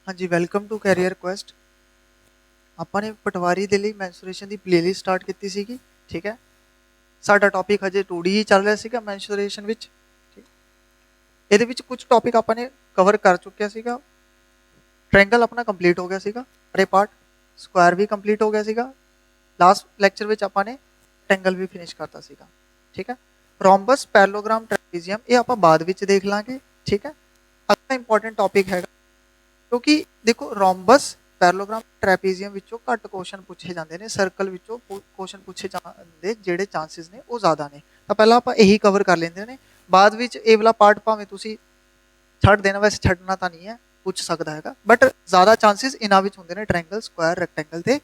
हाँ जी, welcome to career quest. ਆਪਾਂ ਨੇ ਪਟਵਾਰੀ ਦੇ ਲਈ ਮੈਂਸੂਰੇਸ਼ਨ ਦੀ ਪਲੇਲਿਸਟ ਸਟਾਰਟ ਕੀਤੀ ਸੀਗੀ, ਠੀਕ ਹੈ। ਸਾਡਾ ਟੌਪਿਕ ਹਜੇ 2D ਹੀ ਚੱਲ ਰਿਹਾ ਸੀਗਾ ਮੈਂਸੂਰੇਸ਼ਨ ਵਿੱਚ, ਠੀਕ। ਇਹਦੇ ਵਿੱਚ ਕੁਝ ਟੌਪਿਕ ਆਪਾਂ ਨੇ ਕਵਰ ਕਰ ਚੁੱਕਿਆ ਸੀਗਾ। ਟ੍ਰਾਇੰਗਲ ਆਪਣਾ ਕੰਪਲੀਟ ਹੋ ਗਿਆ ਸੀਗਾ, ਅਰੇ ਪਾਰਟ ਸਕੁਆਇਰ ਵੀ ਕੰਪਲੀਟ ਹੋ ਗਿਆ ਸੀਗਾ। ਲਾਸਟ ਲੈਕਚਰ ਵਿੱਚ ਆਪਾਂ ਨੇ ਟ੍ਰਾਇੰਗਲ ਵੀ ਫਿਨਿਸ਼ ਕਰਤਾ ਸੀਗਾ, ਠੀਕ ਹੈ। ਰੋਮਬਸ, ਪੈਰਲੋਗ੍ਰਾਮ, ਟ੍ਰੈਪੀਜ਼ੀਅਮ ਇਹ ਆਪਾਂ ਬਾਅਦ ਵਿੱਚ ਦੇਖ ਲਾਂਗੇ, ਠੀਕ ਹੈ। ਅਗਲਾ ਇੰਪੋਰਟੈਂਟ ਟੌਪਿਕ ਹੈਗਾ, ਕਿਉਂਕਿ ਦੇਖੋ ਰੋਮਬਸ, ਪੈਰਲੋਗ੍ਰਾਮ, ਟ੍ਰੈਪੀਜ਼ੀਅਮ ਵਿੱਚੋਂ ਘੱਟ ਕੁਐਸਚਨ ਪੁੱਛੇ ਜਾਂਦੇ ਨੇ, ਸਰਕਲ ਵਿੱਚੋਂ ਕੁਐਸਚਨ ਪੁੱਛੇ ਜਾਣ ਦੇ ਜਿਹੜੇ ਚਾਂਸਸ ਨੇ ਉਹ ਜ਼ਿਆਦਾ ਨੇ। ਤਾਂ ਪਹਿਲਾਂ ਆਪਾਂ ਇਹੀ ਕਵਰ ਕਰ ਲੈਂਦੇ ਨੇ, ਬਾਅਦ ਵਿੱਚ ਇਹ ਵਾਲਾ ਪਾਰਟ ਭਾਵੇਂ ਤੁਸੀਂ ਛੱਡ ਦੇਣਾ, ਵੈਸੇ ਛੱਡਣਾ ਤਾਂ ਨਹੀਂ ਹੈ, ਪੁੱਛ ਸਕਦਾ ਹੈਗਾ, ਬਟ ਜ਼ਿਆਦਾ ਚਾਂਸਸ ਇਹਨਾਂ ਵਿੱਚ ਹੁੰਦੇ ਨੇ, ਟ੍ਰਾਇੰਗਲ, ਸਕੁਆਇਰ, ਰੈਕਟੈਂਗਲ ਤੇ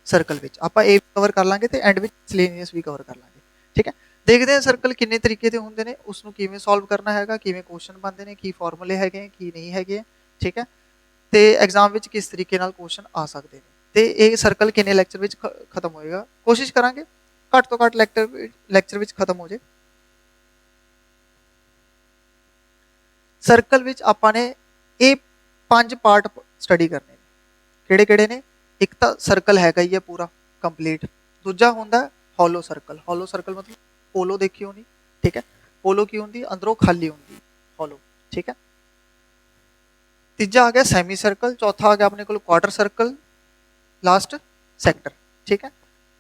ਸਰਕਲ ਵਿੱਚ। ਆਪਾਂ ਇਹ ਕਵਰ ਕਰ ਲਾਂਗੇ ਤੇ ਐਂਡ ਵਿੱਚ ਮਿਸਲੇਨੀਅਸ ਵੀ ਕਵਰ ਕਰ ਲਾਂਗੇ, ਠੀਕ ਹੈ। ਦੇਖਦੇ ਹਾਂ ਸਰਕਲ ਕਿੰਨੇ ਤਰੀਕੇ ਦੇ ਹੁੰਦੇ ਨੇ, ਉਸ ਨੂੰ ਕਿਵੇਂ ਸੋਲਵ ਕਰਨਾ ਹੈਗਾ, ਕਿਵੇਂ ਕੁਐਸਚਨ ਬਣਦੇ ਨੇ, ਕੀ ਫਾਰਮੂਲੇ ਹੈਗੇ, ਕੀ ਨਹੀਂ ਹੈਗੇ, ਠੀਕ ਹੈ। ਤੇ ਐਗਜ਼ਾਮ ਵਿੱਚ ਕਿਸ ਤਰੀਕੇ ਨਾਲ ਕੁਐਸਚਨ ਆ ਸਕਦੇ ਨੇ, ਤੇ ਇਹ ਸਰਕਲ ਕਿੰਨੇ ਲੈਕਚਰ ਵਿੱਚ ਖਤਮ ਹੋਏਗਾ, ਕੋਸ਼ਿਸ਼ ਕਰਾਂਗੇ ਘੱਟ ਤੋਂ ਘੱਟ ਲੈਕਚਰ ਵਿੱਚ ਖਤਮ ਹੋ ਜਾਏ। ਸਰਕਲ ਵਿੱਚ ਆਪਾਂ ਨੇ ਇਹ 5 ਪਾਰਟ ਸਟੱਡੀ ਕਰਨੇ ਨੇ। ਕਿਹੜੇ ਕਿਹੜੇ ਨੇ? ਇੱਕ ਤਾਂ ਸਰਕਲ ਹੈਗਾ ਹੀ ਹੈ ਪੂਰਾ ਕੰਪਲੀਟ, ਦੂਜਾ ਹੁੰਦਾ ਹੋਲੋ ਸਰਕਲ। ਹੋਲੋ ਸਰਕਲ ਮਤਲਬ ਪੋਲੋ ਦੇਖੀ ਹੋਣੀ, ਠੀਕ ਹੈ। ਪੋਲੋ ਕੀ ਹੁੰਦੀ? ਅੰਦਰੋਂ ਖਾਲੀ ਹੁੰਦੀ, ਹੋਲੋ, ਠੀਕ ਹੈ। ਤੀਜਾ ਆ ਗਿਆ ਸੈਮੀ ਸਰਕਲ, ਚੌਥਾ ਆ ਗਿਆ ਆਪਣੇ ਕੋਲ ਕੁਆਟਰ ਸਰਕਲ, ਲਾਸਟ ਸੈਕਟਰ, ਠੀਕ ਹੈ।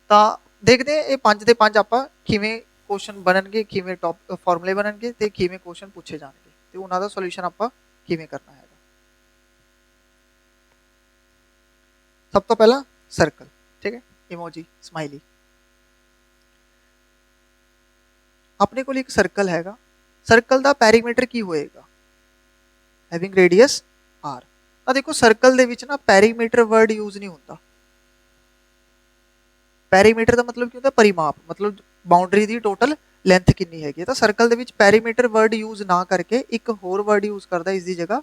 ਤਾਂ ਦੇਖਦੇ ਇਹ 5 ਦੇ 5 ਆਪਾਂ ਕਿਵੇਂ ਕੁਐਸਚਨ ਬਣਨਗੇ, ਕਿਵੇਂ ਟੌਪ ਫਾਰਮੂਲੇ ਬਣਨਗੇ ਤੇ ਕਿਵੇਂ ਕੁਐਸਚਨ ਪੁੱਛੇ ਜਾਣਗੇ ਤੇ ਉਹਨਾਂ ਦਾ ਸੋਲੂਸ਼ਨ ਆਪਾਂ ਕਿਵੇਂ ਕਰਨਾ ਹੈਗਾ। ਸਭ ਤੋਂ ਪਹਿਲਾਂ ਸਰਕਲ, ਠੀਕ ਹੈ, ਇਮੋਜੀ ਸਮਾਈਲੀ। ਆਪਣੇ ਕੋਲ ਇੱਕ ਸਰਕਲ ਹੈਗਾ, ਸਰਕਲ ਦਾ ਪੈਰੀਮੀਟਰ ਕੀ ਹੋਏਗਾ? Having radius r। ਤਾਂ ਦੇਖੋ ਸਰਕਲ ਦੇ ਵਿੱਚ ਨਾ ਪੈਰੀਮੀਟਰ ਵਰਡ ਯੂਜ਼ ਨਹੀਂ ਹੁੰਦਾ। ਪੈਰੀਮੀਟਰ ਦਾ ਮਤਲਬ ਕੀ ਹੁੰਦਾ? ਪਰਿਮਾਪ, ਮਤਲਬ ਬਾਉਂਡਰੀ ਦੀ ਟੋਟਲ ਲੈਂਥ ਕਿੰਨੀ ਹੈਗੀ ਹੈ। ਤਾਂ ਸਰਕਲ ਦੇ ਵਿੱਚ ਪੈਰੀਮੀਟਰ ਵਰਡ ਯੂਜ਼ ਨਾ ਕਰਕੇ ਇੱਕ ਹੋਰ ਵਰਡ ਯੂਜ਼ ਕਰਦਾ ਇਸ ਦੀ ਜਗ੍ਹਾ,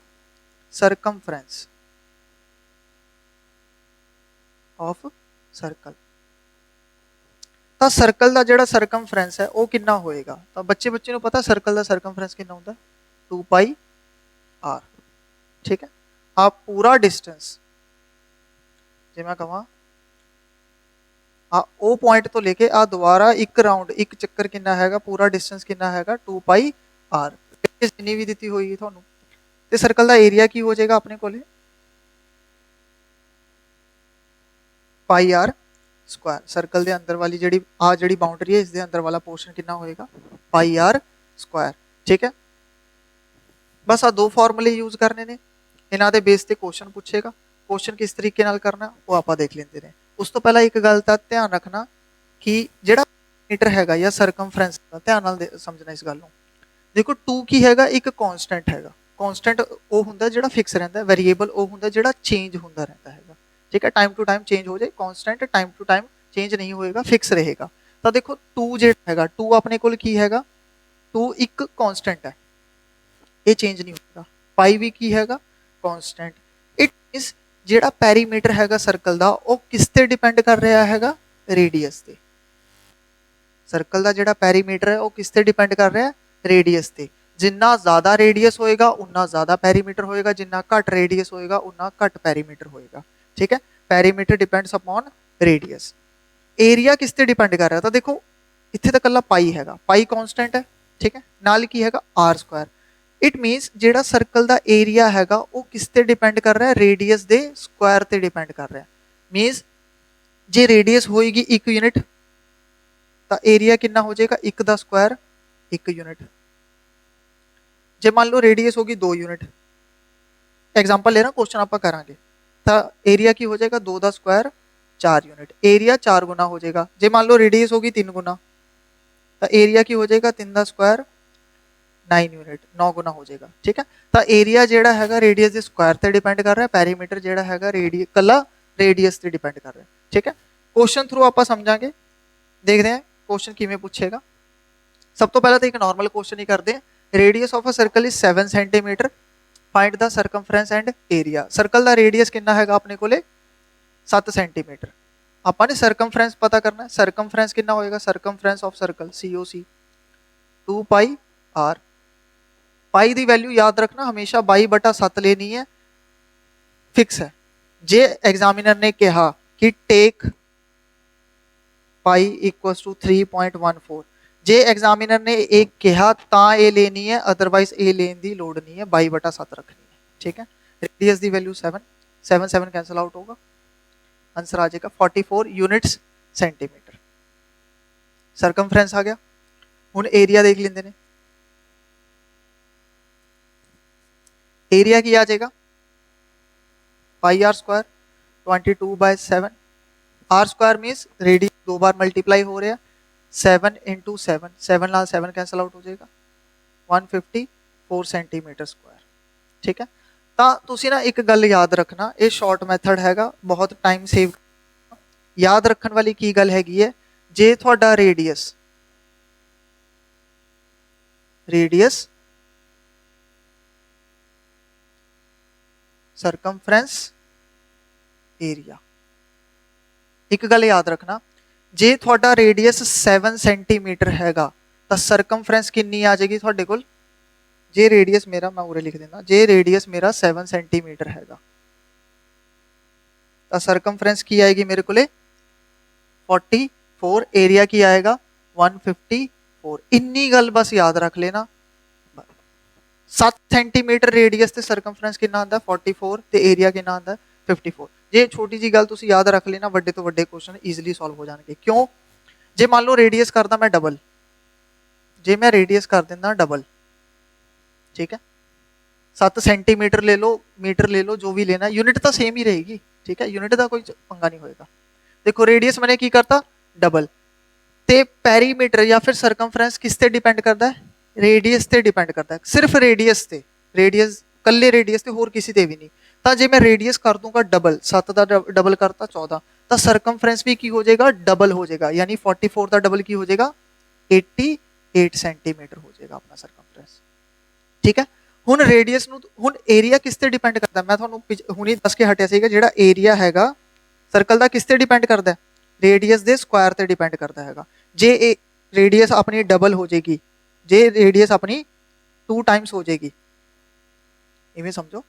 ਸਰਕਮਫਰੈਂਸ ਆਫ ਸਰਕਲ। ਤਾਂ ਸਰਕਲ ਦਾ ਜਿਹੜਾ ਸਰਕਮਫਰੈਂਸ ਹੈ ਉਹ ਕਿੰਨਾ ਹੋਏਗਾ? ਤਾਂ ਬੱਚੇ ਨੂੰ ਪਤਾ ਸਰਕਲ ਦਾ ਸਰਕਮਫਰੈਂਸ ਕਿੰਨਾ ਹੁੰਦਾ? 2 ਪਾਈ r, ਠੀਕ ਹੈ। ਆ ਪੂਰਾ ਡਿਸਟੈਂਸ, ਜੇ ਮੈਂ ਕਹਾਂ ਆ ਉਹ ਪੁਆਇੰਟ ਤੋਂ ਲੈ ਕੇ ਆ ਦੁਬਾਰਾ ਇੱਕ ਰਾਉਂਡ, ਇੱਕ ਚੱਕਰ ਕਿੰਨਾ ਹੈਗਾ, ਪੂਰਾ ਡਿਸਟੈਂਸ ਕਿੰਨਾ ਹੈਗਾ? 2 ਪਾਈ r। ਜਿੰਨੀ ਵੀ ਦਿੱਤੀ ਹੋਈ ਹੈ ਤੁਹਾਨੂੰ, ਤੇ ਸਰਕਲ ਦਾ ਏਰੀਆ ਕੀ ਹੋ ਜਾਏਗਾ ਆਪਣੇ ਕੋਲੇ? ਪਾਈ r ਸਕੁਆਇਰ। ਸਰਕਲ ਦੇ ਅੰਦਰ ਵਾਲੀ ਜਿਹੜੀ ਬਾਉਂਡਰੀ ਹੈ, ਇਸ ਦੇ ਅੰਦਰ ਵਾਲਾ ਪੋਰਸ਼ਨ ਕਿੰਨਾ ਹੋਏਗਾ? ਪਾਈ r ਸਕੁਆਇਰ, ਠੀਕ ਹੈ। ਬਸ ਆ ਦੋ ਫਾਰਮੂਲੇ ਯੂਜ਼ ਕਰਨੇ ਨੇ, ਇਹਨਾਂ ਦੇ ਬੇਸ ਤੇ ਕੁਐਸਚਨ ਪੁੱਛੇਗਾ। ਕੁਐਸਚਨ ਕਿਸ ਤਰੀਕੇ ਨਾਲ ਕਰਨਾ ਉਹ ਆਪਾਂ ਦੇਖ ਲੈਂਦੇ ਨੇ। ਉਸ ਤੋਂ ਪਹਿਲਾਂ ਇੱਕ ਗੱਲ ਦਾ ਧਿਆਨ ਰੱਖਣਾ ਕਿ ਜਿਹੜਾ ਮੀਟਰ ਹੈਗਾ ਜਾਂ ਸਰਕਮਫਰੈਂਸ ਦਾ, ਧਿਆਨ ਨਾਲ ਸਮਝਣਾ ਇਸ ਗੱਲ ਨੂੰ। ਦੇਖੋ 2 ਕੀ ਹੈਗਾ? ਇੱਕ ਕਾਂਸਟੈਂਟ ਹੈਗਾ। ਕਾਂਸਟੈਂਟ ਉਹ ਹੁੰਦਾ ਜਿਹੜਾ ਫਿਕਸ ਰਹਿੰਦਾ, ਵੇਰੀਏਬਲ ਉਹ ਹੁੰਦਾ ਜਿਹੜਾ ਚੇਂਜ ਹੁੰਦਾ ਰਹਿੰਦਾ ਹੈਗਾ, ਠੀਕ ਹੈ। ਟਾਈਮ ਟੂ ਟਾਈਮ ਚੇਂਜ ਹੋ ਜਾਏ, constant time to time change ਨਹੀਂ ਹੋਏਗਾ, ਫਿਕਸ ਰਹੇਗਾ। ਤਾਂ ਦੇਖੋ 2 ਜਿਹੜਾ ਹੈਗਾ, 2 ਆਪਣੇ ਕੋਲ ਕੀ ਹੈਗਾ? 2 ਇੱਕ ਕਾਂਸਟੈਂਟ ਹੈ, ਇਹ ਚੇਂਜ ਨਹੀਂ ਹੋਏਗਾ। ਪਾਈ ਵੀ ਕੀ ਹੈਗਾ? ਕਾਂਸਟੈਂਟ। ਇਟ ਮੀਨਸ ਜਿਹੜਾ ਪੈਰੀਮੀਟਰ ਹੈਗਾ ਸਰਕਲ ਦਾ ਉਹ ਕਿਸ ਤੇ ਡਿਪੈਂਡ ਕਰ ਰਿਹਾ ਹੈਗਾ? ਰੇਡੀਅਸ ਤੇ। ਸਰਕਲ ਦਾ ਜਿਹੜਾ ਪੈਰੀਮੀਟਰ ਹੈ ਉਹ ਕਿਸ ਤੇ ਡਿਪੈਂਡ ਕਰ ਰਿਹਾ? ਰੇਡੀਅਸ ਤੇ। ਜਿੰਨਾ ਜ਼ਿਆਦਾ ਰੇਡੀਅਸ ਹੋਏਗਾ ਉਨਾ ਜ਼ਿਆਦਾ ਪੈਰੀਮੀਟਰ ਹੋਏਗਾ, ਜਿੰਨਾ ਘੱਟ ਰੇਡੀਅਸ ਹੋਏਗਾ ਉਨਾ ਘੱਟ ਪੈਰੀਮੀਟਰ ਹੋਏਗਾ, ਠੀਕ ਹੈ। Perimeter depends upon radius. Area ਕਿਸ ਤੇ ਡਿਪੈਂਡ ਕਰ ਰਿਹਾ? ਤਾਂ ਦੇਖੋ ਇੱਥੇ ਤਾਂ ਇਕੱਲਾ ਪਾਈ ਹੈਗਾ, ਪਾਈ ਕਾਂਸਟੈਂਟ ਹੈ, ਠੀਕ ਹੈ। ਨਾਲ ਕੀ ਹੈਗਾ? r Square. ਇਟ ਮੀਨਸ ਜਿਹੜਾ ਸਰਕਲ ਦਾ ਏਰੀਆ ਹੈਗਾ ਉਹ ਕਿਸ ਤੇ ਡਿਪੈਂਡ ਕਰ ਰਿਹਾ? ਰੇਡੀਅਸ ਦੇ ਸਕੁਆਇਰ ਤੇ ਡਿਪੈਂਡ ਕਰ ਰਿਹਾ। ਮੀਨਸ ਜੇ ਰੇਡੀਅਸ ਹੋਏਗੀ 1 ਯੂਨਿਟ ਤਾਂ ਏਰੀਆ ਕਿੰਨਾ ਹੋ ਜਾਏਗਾ? 1 ਦਾ ਸਕੁਆਇਰ 1 ਯੂਨਿਟ। ਜੇ ਮੰਨ ਲਓ ਰੇਡੀਅਸ ਹੋਗੀ 2 ਯੂਨਿਟ, ਐਗਜ਼ਾਮਪਲ ਲੈ ਰਹਾ, ਕੁਐਸਚਨ ਆਪਾਂ ਕਰਾਂਗੇ, ਤਾਂ ਏਰੀਆ ਕੀ ਹੋ ਜਾਏਗਾ? 2 ਦਾ ਸਕੁਆਇਰ 4 ਯੂਨਿਟ। ਏਰੀਆ 4 ਗੁਣਾ ਹੋ ਜਾਏਗਾ। ਜੇ ਮੰਨ ਲਓ ਰੇਡੀਅਸ ਹੋਗੀ 3 ਗੁਣਾ ਤਾਂ ਏਰੀਆ ਕੀ ਹੋ ਜਾਏਗਾ? 3 ਦਾ ਸਕੁਆਇਰ 9 ਯੂਨਿਟ, 9 ਗੁਣਾ ਹੋ ਜਾਏਗਾ, ਠੀਕ ਹੈ। ਤਾਂ ਏਰੀਆ ਜਿਹੜਾ ਹੈਗਾ ਰੇਡੀਅਸ ਦੇ ਸਕੁਆਇਰ ਤੇ ਡਿਪੈਂਡ ਕਰ ਰਿਹਾ, ਪੈਰੀਮੀਟਰ ਜਿਹੜਾ ਹੈਗਾ ਕੱਲਾ ਰੇਡੀਅਸ ਤੇ ਡਿਪੈਂਡ ਕਰ ਰਿਹਾ, ਠੀਕ ਹੈ। ਕੁਐਸਚਨ ਥਰੂ ਆਪਾਂ ਸਮਝਾਂਗੇ, ਦੇਖਦੇ ਹਾਂ ਕੁਐਸਚਨ ਕਿਵੇਂ ਪੁੱਛੇਗਾ। ਸਭ ਤੋਂ ਪਹਿਲਾਂ ਤਾਂ ਇੱਕ ਨਾਰਮਲ ਕੁਐਸਚਨ ਹੀ ਕਰਦੇ ਹਾਂ। Radius of a circle is 7 centimetre, find the circumference and area. Circle ਦਾ ਰੇਡੀਅਸ ਕਿੰਨਾ ਹੈਗਾ ਆਪਣੇ ਕੋਲੇ? 7 ਸੈਂਟੀਮੀਟਰ। ਆਪਾਂ ਨੇ ਸਰਕਮਫਰੈਂਸ ਪਤਾ ਕਰਨਾ, ਸਰਕਮਫਰੈਂਸ ਕਿੰਨਾ ਹੋਏਗਾ? Circumference of circle COC 2 pi r। Pi ਦੀ ਵੈਲਿਊ ਯਾਦ ਰੱਖਣਾ, ਹਮੇਸ਼ਾ 22/7 ਲੈਣੀ ਹੈ। ਫਿਕਸ ਹੈ। ਜੇ ਐਗਜ਼ਾਮੀਨਰ ਨੇ ਕਿਹਾ ਕਿ ਟੇਕ ਪਾਈ ਇਕੁਅਲਸ ਟੂ 3.14, ਜੇ ਐਗਜ਼ਾਮੀਨਰ ਨੇ ਇਹ ਕਿਹਾ ਤਾਂ ਇਹ ਲੈਣੀ ਹੈ, ਅਦਰਵਾਈਜ਼ ਇਹ ਲੈਣ ਦੀ ਲੋੜ ਨਹੀਂ ਹੈ, 22/7 ਰੱਖਣੀ ਹੈ। ਠੀਕ ਹੈ, रेडियस ਦੀ वैल्यू 7 कैंसल आउट होगा, आंसर आ जाएगा 44 यूनिट्स सेंटीमीटर। सरकमफ्रेंस आ गया। हुण एरिया देख लेंदे ने, एरिया की आ जाएगा pi are square 22/7, R square means radius 2 बार मल्टीप्लाई हो रहा है, 7 × 7, 7 नाल 7 कैंसल आउट हो जाएगा, 154 सेंटीमीटर स्क्वायर। ठीक है, तो तुसी ना एक गल याद रखना, ये शॉर्ट मैथड हैगा, बहुत टाइम सेव याद रखने वाली की गल हैगी है, जे थोड़ा रेडियस सरकमफ्रेंस एरिया, एक गल याद रखना, जे थोड़ा रेडियस 7 सेंटीमीटर हैगा तो सरकमफ्रेंस कितनी आ जाएगी थोड़े कोल, जे रेडियस मेरा, मैं उरे लिख देना, जे रेडियस मेरा 7 सेंटीमीटर हैगा तो सरकमफ्रेंस की आएगी मेरे को 44, एरिया की आएगा 154। इन्नी गल बस याद रख लेना, 7 सेंटीमीटर रेडियस ते सरकमफ्रेंस कितना आंदा 44 ते एरिया कितना आंदा 54। जे छोटी जी गल तुसी याद रख लेना, वड्डे तो वड्डे क्वेश्चन ईजिली सॉल्व हो जाएंगे। क्यों, जे मान लो रेडियस करदा मैं डबल, जे मैं रेडियस कर दिंदा डबल, ठीक है, 7 सेंटीमीटर ले लो, मीटर ले लो, जो भी लेना, यूनिट तो सेम ही रहेगी। ठीक है, यूनिट का कोई पंगा नहीं होएगा। देखो रेडियस मैंने की करता डबल, ते पेरीमीटर या फिर सरकमफ्रेंस किस ते डिपेंड करता है, रेडियस ते डिपेंड करता है, सिर्फ रेडियस ते, रेडियस कल्ले रेडियस ते, होर किसी ते भी नहीं। तो जे मैं रेडियस कर दूंगा डबल, 7 का डबल करता 14, तो सरकमफ्रेंस भी की हो जाएगा डबल हो जाएगा, यानी 44 का डबल की हो जाएगा 88 सेंटीमीटर हो जाएगा अपना सरकमफ्रेंस। ठीक है, हुण रेडियस नूं, हुण एरिया किस ते डिपेंड करता है, मैं तुहानूं हुणी दस के हटिया सीगा, जिहड़ा एरिया हैगा सर्कल का किस ते डिपेंड करता है, रेडियस दे स्क्वायर ते डिपेंड करता हैगा। जे रेडियस अपनी डबल हो जाएगी, जे रेडियस अपनी 2 टाइम्स हो जाएगी, इवें समझो,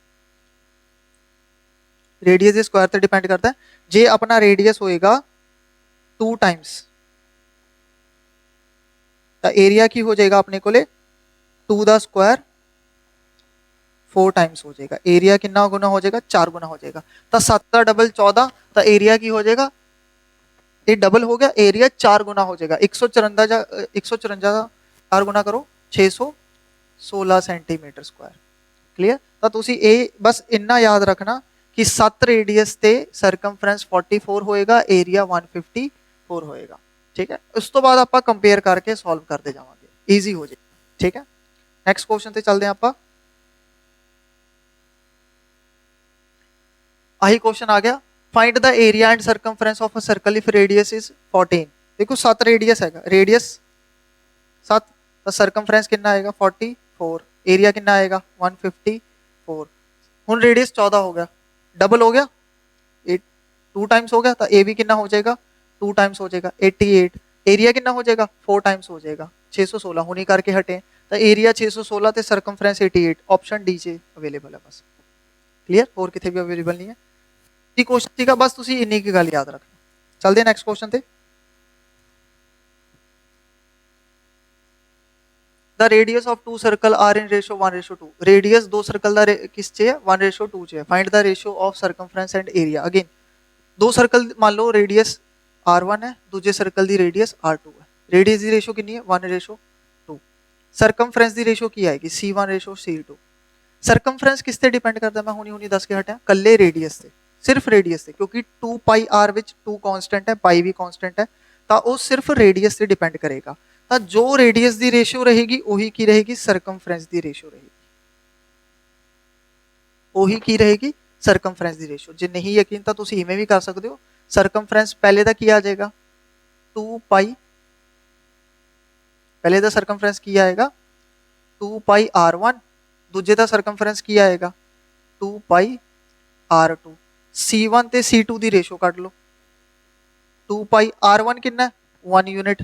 रेडियस दे स्क्वायर ते डिपेंड करता है, जे अपना रेडियस होएगा 2 टाइम्स तो एरिया की हो जाएगा अपने कोले 2 दा स्क्वायर 4 टाइम्स हो जाएगा, एरिया कितना गुना हो जाएगा 4 गुना हो जाएगा। तो 7 का डबल 14, तो एरिया की हो जाएगा, ये डबल हो गया, एरिया 4 गुना हो जाएगा, 154 4 गुना करो 616 सेंटीमीटर स्क्वायर। क्लियर, तो तुसी ये बस इन्ना याद रखना कि 7 रेडियस ते सरकमफ्रेंस 44 होएगा, एरिया 154 होएगा। ठीक है, उस तो बाद आप कंपेयर करके सॉल्व करते जावांगे, ईजी हो जाए। ठीक है, नैक्सट क्वेश्चन ते चलते हैं आप। आही क्वेश्चन आ गया, find the area and circumference of a circle if radius is 14। देखो 7 रेडियस है, रेडियस 7, तो सरकमफ्रेंस कितना आएगा 44, एरिया कितना आएगा 154। हुण रेडियस 14 हो गया, डबल हो गया, 2 टाइम्स हो गया, तो ए भी कितना हो जाएगा 2 टाइम्स हो जाएगा 88, एरिया कितना हो जाएगा 4 टाइम्स हो जाएगा 616, हुणी करके हटे, तो एरिया 616 ते सरकमफ्रेंस 88, ऑप्शन डी से अवेलेबल है बस। क्लियर, और कितने भी अवेलेबल नहीं है। जी क्वेश्चन ठीक है, बस तुसी इन्नी की गल याद रखना। चलते हैं नैक्सट क्वेश्चन ते। The radius of 2 circle are in ratio 1:2, radius 2 circle दा किस च है 1:2 च है। Find the ratio of circumference and area. Again 2 circle मान लो रेडियस R1 है, दूजे सर्कल दी रेडियस R2 है, रेडियस दी रेशो कितनी है 1:2, सरकमफ्रेंस दी रेशो की आएगी C1:C2। सरकमफ्रेंस किस ते डिपेंड करता है, मैं हुणी दस के हटिया, कल्ले रेडियस से, सिर्फ रेडियस से, क्योंकि 2 पाई आर विच 2 कांस्टेंट है, पाई भी कांस्टेंट है, तो वो सिर्फ रेडियस से डिपेंड करेगा। तो जो रेडियस की रेशियो रहेगी वही की रहेगी सरकमफ्रेंस की रेशियो रहेगी, वही की रहेगी सरकमफ्रेंस की रेशियो। जे नहीं यकीन तो तुम इवें भी कर सकते हो, सरकमफ्रेंस पहले का की आ जाएगा 2 पाई, पहले का सरकमफ्रेंस की आएगा 2 पाई R1, दूजे का सरकमफ्रेंस की आएगा 2 पाई R2। C1 ते C2 की रेशो कट लो, 2 पाई R1 कितना 1 यूनिट,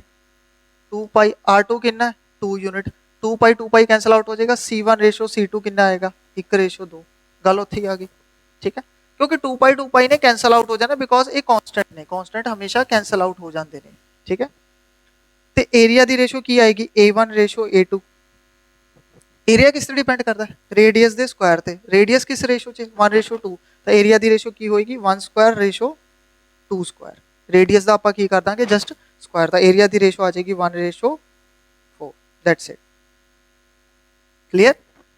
2 पाई R2 कितना 2 यूनिट, 2 पाई कैंसल आउट हो जाएगा, C1:C2 कितना आएगा 1:2, गल उत्थे आ गई। ठीक है, क्योंकि 2 ने कैंसल आउट हो जाना बिकॉज ये कॉन्स्टेंट ने, कॉन्स्टेंट हमेशा कैंसल आउट हो जाते हैं, ठीक है। तो एरिया की रेशो की आएगी A1 रेशो A2। एरिया किस ते डिपेंड करता है, रेडियस के स्क्वायर ते। रेडियस किस रेशो च 1:2, तो एरिया की रेशो की होगी 1 स्क्वायर रेशो 2 स्क्वायर। रेडियस का आप की कर देंगे जस्ट स्क्वायर, तो एरिया की रेशो आ जाएगी 1:4। That's it, clear.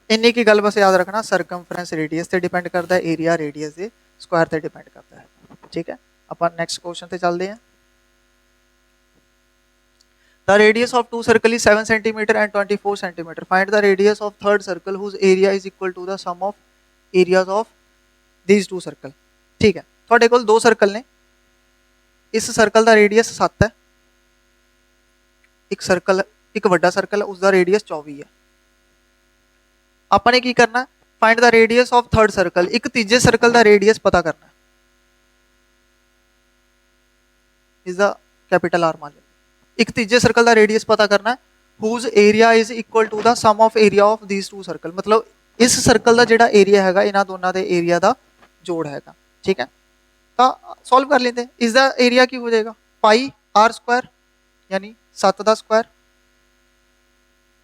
इन्नी की गल बस याद रखना, सरकमफ्रेंस रेडियस से डिपेंड करता है, एरिया रेडियस के स्क्वायर से डिपेंड करता है, ठीक है। अपन नेक्स्ट क्वेश्चन से चलते हैं। The radius of two circle is 7 centimeter and 24 centimeter. Find the radius of third circle whose area is equal to the sum of areas of these two circle। ठीक है, थोड़े कोल दो सर्कल ने, इस circle का रेडियस 7 है, एक circle एक वड्डा सर्कल है उसका रेडियस 24 है। आपने की करना, find the radius of third circle, एक तीजे सर्कल का रेडियस पता करना है। इसका कैपिटल आर मान लो, एक तीजे सर्कल का रेडियस पता करना है, whose area is equal to the sum of area of these two circle। मतलब इस सर्कल का जिहड़ा एरिया हैगा इन्हां दोनों दे एरिया का जोड़ हैगा, ठीक है। तो सॉल्व कर लेते हैं। इसका एरिया की हो जाएगा पाई आर स्क्वायर, यानी 7 का square,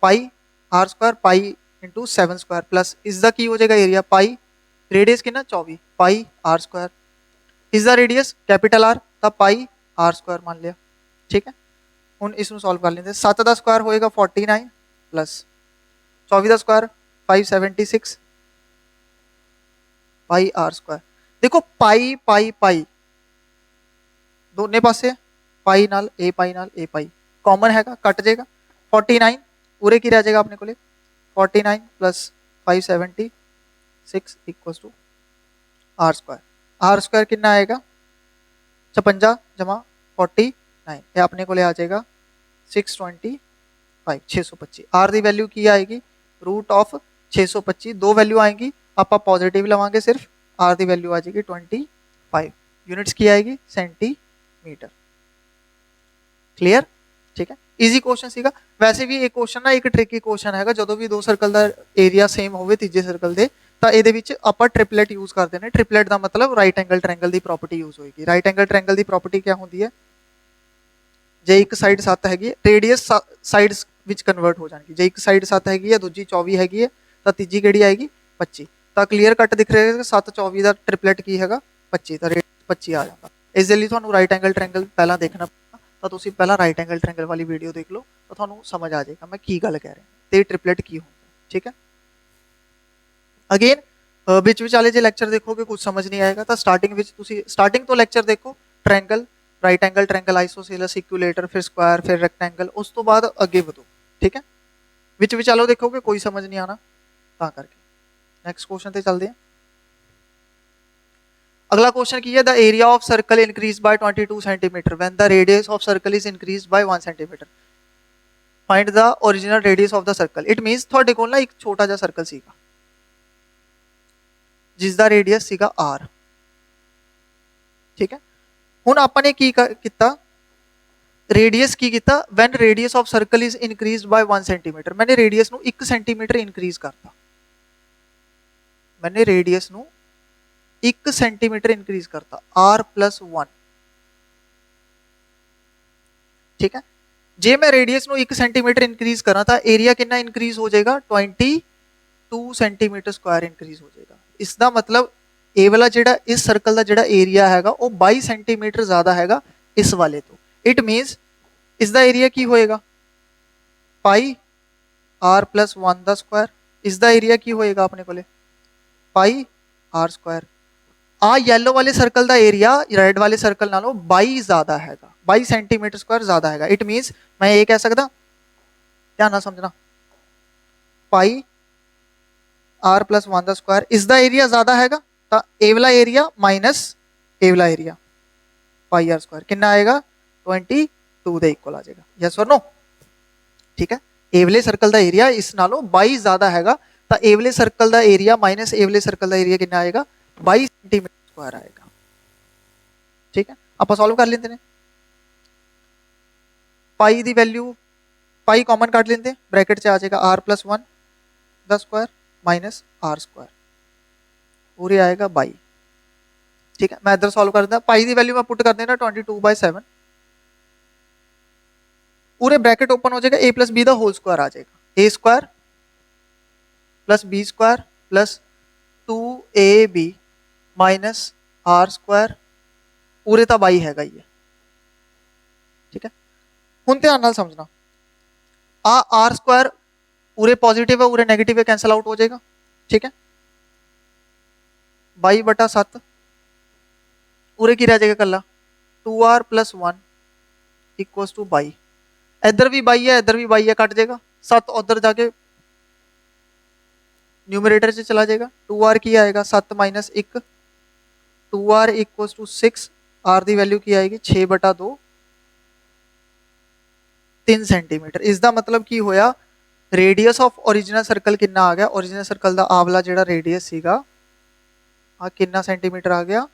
pi are square pi into 7 square, plus इसका की हो जाएगा एरिया पाई, रेडियस कितना 24, पाई आर स्क्वायर। इसका रेडियस कैपिटल आर, तो पाई आर स्क्वायर मान लिया, ठीक है। ਹੁਣ ਇਸ ਨੂੰ ਸੋਲਵ ਕਰ ਲੈਂਦੇ। 7 ਦਾ ਸਕੁਆਇਰ ਹੋਏਗਾ 49 प्लस 24 ਦਾ ਸਕੁਆਇਰ 576 ਪਾਈ ਆਰ ਸਕੁਆਇਰ। देखो पाई पाई पाई दोनों पासे पाई नाल ए पाई कॉमन हैगा, कट जाएगा 49 पूरे की रह जाएगा अपने को 49 plus 576 equals to r square. R square कितना आएगा 56 जमा 49, ये अपने को आ जाएगा 625 625। आर की वैल्यू की आएगी रूट ऑफ 625, दो वैल्यू आएगी आप पॉजिटिव लवांगे सिर्फ, आर की वैल्यू आ जाएगी 25, यूनिट्स की आएगी सेंटीमीटर। क्लीयर, ठीक है। ईजी क्वेश्चन सीगा। वैसे भी एक क्वेश्चन ना एक ट्रिकी क्वेश्चन है, जो भी दो सर्कल का एरिया सेम हो तीजे सर्कल के, तो ये आप ट्रिपलेट यूज करते हैं। ट्रिपलेट का मतलब राइट एंगल ट्रायंगल की प्रॉपर्टी यूज होगी। राइट एंगल ट्रायंगल की प्रॉपर्टी क्या होती है, जे एक साइड 7 हैगी रेडियस साइड्स विच कन्वर्ट हो जाएगी, जे एक साइड 7 हैगी है दूजी 24 हैगी है, तो तीजी किहड़ी आएगी 25। तो क्लीयर कट दिख रहा है 7 24 का ट्रिपलेट की हैगा 25, तो रेडियस 25 आ जाता। इस लिए तुहानू राइट एंगल ट्रायंगल पहला देखना पड़ेगा, तो तुसीं पहला राइट एंगल ट्रायंगल वाली वीडियो देख लो तो तुहानू समझ आ जाएगा मैं की गल कह रहा, तो ट्रिपलेट की होंदा, ठीक है। अगेन विच वाले जे लैक्चर देखोगे कुछ समझ नहीं आएगा, तो स्टार्टिंग तो लैक्चर देखो triangle, right angle triangle, isosceles, equilateral, फिर स्क्वायर, फिर रेक्टेंगल, उस तो बाद अगे बढ़ो, ठीक है। विच विचालो देखोगे कोई समझ नहीं आना, ता करके नेक्स्ट क्वेश्चन पे चलते हैं। अगला क्वेश्चन की है, the area of circle increase by 22 centimetre when the radius of circle is increase by 1 centimetre. Find the original radius of the circle. It मीनस ਤੁਹਾਡੇ ਕੋਲ ਨਾ ਇੱਕ ਛੋਟਾ ਜਿਹਾ ਸਰਕਲ ਸੀਗਾ ਜਿਸ ਦਾ ਰੇਡੀਅਸ ਸੀਗਾ r, ਠੀਕ ਹੈ। ਹੁਣ ਆਪਾਂ ਨੇ ਕੀ ਕੀਤਾ, रेडियस की किया when radius of circle is increase by 1 centimetre. मैंने रेडियस नू 1 सेंटीमीटर इनक्रीज करता, मैंने रेडियस नू 1 सेंटीमीटर इनक्रीज करता r+1, ठीक है। जे मैं रेडियस नू 1 सेंटीमीटर इनक्रीज करा तो एरिया कितना इनक्रीज हो जाएगा 22 सेंटीमीटर स्क्वायर इनक्रीज हो जाएगा। इसका मतलब ए वाला जिहड़ा इस सर्कल का जिहड़ा एरिया हैगा वो 22 सेंटीमीटर ज़्यादा हैगा इस वाले तो। इट मीनस इसका एरिया की होएगा पाई r+1 का स्क्वायर, इसका एरिया की होएगा अपने को पाई r स्क्वायर। आ येलो वाले सर्कल का एरिया रेड वाले सर्कल नालों 22 ज़्यादा हैगा, 22 सेंटीमीटर स्क्वायर ज़्यादा हैगा। इट मीनस मैं ये कह सकता, ध्यान ना समझना, पाई r+1 का स्क्वायर, इसका एरिया ज़्यादा हैगा तो ए वाला एरिया माइनस ए वाला एरिया पाई r स्क्वायर कितना आएगा 22 के इक्वल आ जाएगा। यस और नो, ठीक है। ए वाले सर्कल का एरिया इस नालों 22 ज़्यादा हैगा तो ए वाले सर्कल का एरिया माइनस ए वाले सर्कल का एरिया कितना आएगा 22 सेंटीमीटर स्क्वायर आएगा, ठीक है। आप सॉल्व कर लेते हैं। पाई की वैल्यू पाई कॉमन काट लेते हैं, ब्रैकेट से आ जाएगा r+1 का स्क्वायर माइनस r स्क्वायर, पूरे आएगा 22। ठीक है। मैं इधर सॉल्व कर दिया, पाई की वैल्यू मैं पुट कर देना 22/7, पूरे ब्रैकेट ओपन हो जाएगा, a plus B the whole square आ जाएगा, a square plus B square plus 2ab minus R square पूरे ਤਾਂ 22 ਹੈਗਾ ਹੀ ਹੈ। ਠੀਕ ਹੈ, ਹੁਣ ਧਿਆਨ ਨਾਲ ਸਮਝਣਾ, ਆ ਆਰ ਸਕੁਆयर ਉਰੇ ਪੋਜ਼ਿਟਿਵ ਹੈ, ਉਰੇ ਨੈਗੇਟਿਵ ਹੈ, ਕੈਂਸਲ ਆਊਟ ਹੋ ਜਾਏਗਾ। ਠੀਕ ਹੈ, 22/7 ਉਰੇ ਕੀ ਰਹਿ ਜਾਏਗਾ ਕੱਲਾ 2r + 1 = 22, ਇੱਧਰ ਵੀ 22 ਹੈ, ਇੱਧਰ ਵੀ 22 ਹੈ, ਕੱਟ ਜਾਏਗਾ 7 उधर जाके न्यूमरेटर से चला जाएगा, 2r की आएगा 7 - 1, 2r = 6, r की वैल्यू की आएगी 6/2, 3 सेंटीमीटर। इसका मतलब की होया, रेडियस ऑफ ओरिजिनल सर्कल कितना आ गया, ओरिजिनल सर्कल का आवला जो रेडियस सीगा आ कितना सेंटीमीटर आ गया,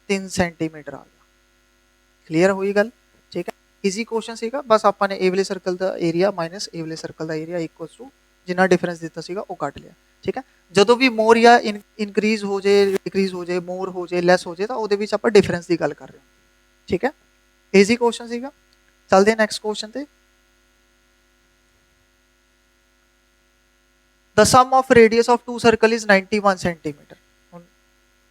3 सेंटीमीटर आ गया। क्लीयर हुई गल? ठीक है, इजी क्वेश्चन सीगा, बस आपने ए वाले सर्कल का एरिया माइनस ए वाले सर्कल का एरिया इक्वल टू जिन्ना डिफरेंस दिता सीगा वो कट लिया। ठीक है, जो भी मोर या इनक्रीज हो जाए, डिक्रीज हो जाए, मोर हो जाए, लैस हो जाए, तो वो आप डिफरेंस की गल कर रहे हो। ठीक है, इजी क्वेश्चन सीगा। चलते हैं नैक्सट क्वेश्चन पे। The sum of radius of 2 circle is 91 centimetre.